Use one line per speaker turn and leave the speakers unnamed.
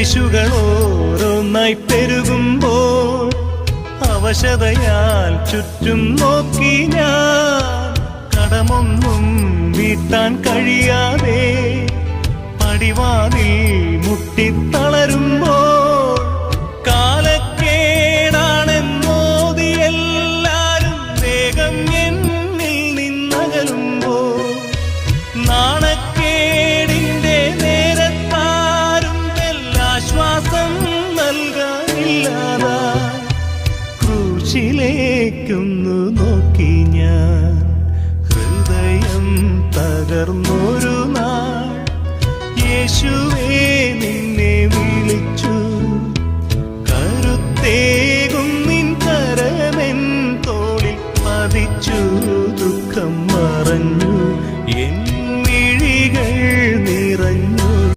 കുരിശുകൾ ഓരോന്നായി പെരുകുമ്പോൾ അവശതയാൽ ചുറ്റും നോക്കി ഞാൻ കടമൊന്നും വീട്ടാൻ കഴിയാതെ പടിവാതിൽ മുട്ടിത്തളരുമ്പോൾ കാലക്കേടാണെന്നോതി എല്ലാരും വേഗം എന്നിൽ നിന്നകലുമ്പോൾ നാണക്കേടിന്റെ നേരത്താരും ആശ്വാസം നൽകാനില്ലാതാ ക്രൂശിലേക്കൊന്നു നോക്കി ഞാൻ ഹൃദയം തകർന്നൊരു നാൾ യേശുവേ നിന്നെ